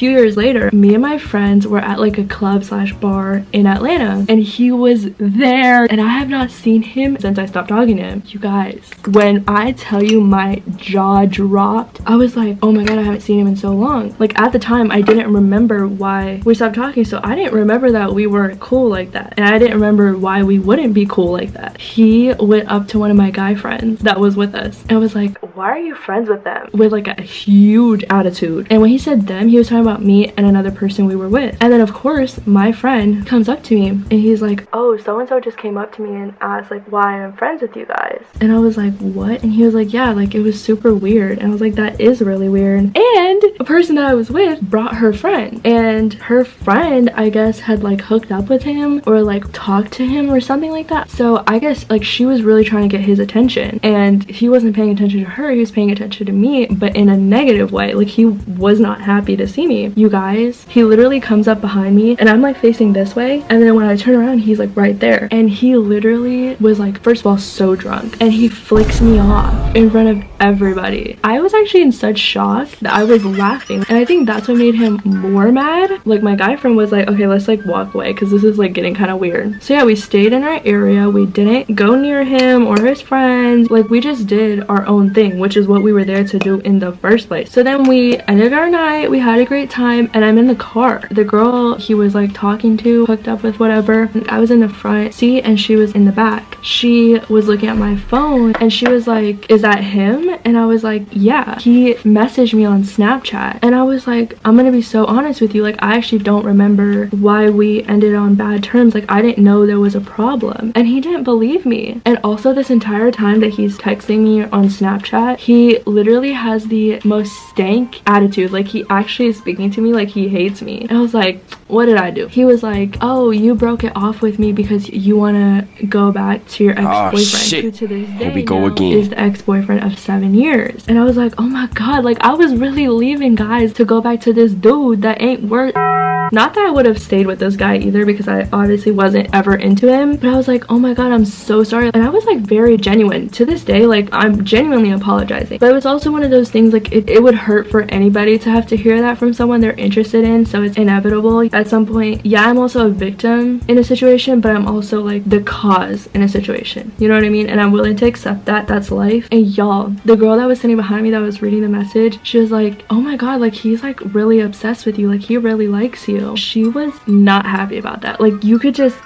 few years later, me and my friends were at like a club slash bar in Atlanta, and he was there, and I have not seen him since I stopped talking to him. You guys, when I tell you my jaw dropped, I was like, oh my god, I haven't seen him in so long. Like at the time, I didn't remember why we stopped talking, so I didn't remember that we were cool like that, and I didn't remember why we wouldn't be cool like that. He went up to one of my guy friends that was with us and was like, why are you friends with them? With like a huge attitude. And when he said them, he was talking about me and another person we were with. And then of course my friend comes up to me and he's like, oh, so and so just came up to me and asked like why I'm friends with you guys. And I was like, what? And he was like, yeah, like it was super weird. And I was like, that is really weird. And a person that I was with brought her friend, and her friend, I guess, had like hooked up with him or like talked to him or something like that. So I guess like she was really trying to get his attention, and he wasn't paying attention to her, he was paying attention to me, but in a negative way. Like he was not happy to see me. You guys, he literally comes up behind me and I'm like facing this way, and then when I turn around, he's like right there, and he literally was like, first of all, so drunk, and he flicks me off in front of everybody. I was actually in such shock that I was laughing, and I think that's what made him more mad. Like my guy friend was like, okay, let's like walk away because this is like getting kind of weird. So yeah, we stayed in our area, we didn't go near him or his friends, like we just did our own thing, which is what we were there to do in the first place. So then we ended our night, we had a great time, and I'm in the car. The girl he was like talking to, hooked up with, whatever, I was in the front seat and she was in the back. She was looking at my phone and she was like, is that him? And I was like, yeah. He messaged me on Snapchat, and I was like, I'm gonna be so honest with you, like I actually don't remember why we ended on bad terms. Like I didn't know there was a problem, and he didn't believe me. And also this entire time that he's texting me on Snapchat, he literally has the most stank attitude. Like he actually is speaking to me like he hates me. And I was like, what did I do? He was like, oh, you broke it off with me because you want to go back to your ex-boyfriend, who to this day Here we go again. is the ex-boyfriend of 7 years. And I was like, oh my god, like I was really leaving guys to go back to this dude that ain't worth. Not that I would have stayed with this guy either, because I obviously wasn't ever into him, but I was like, oh my god, I'm so sorry. And I was like very genuine. To this day, like I'm genuinely apologizing. But it was also one of those things, like it would hurt for anybody to have to hear that from someone they're interested in, so it's inevitable at some point. Yeah, I'm also a victim in a situation, but I'm also like the cause in a situation, you know what I mean? And I'm willing to accept that. That's life. And y'all, the girl that was sitting behind me that was reading the message, she was like, oh my god, like he's like really obsessed with you, like he really likes you. She was not happy about that. Like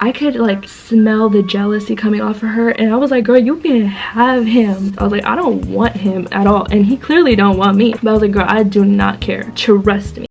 I could like smell the jealousy coming off of her, and I was like, girl, you can have him. I was like, I don't want him at all, and he clearly don't want me. But I was like, girl, I do not care, trust me.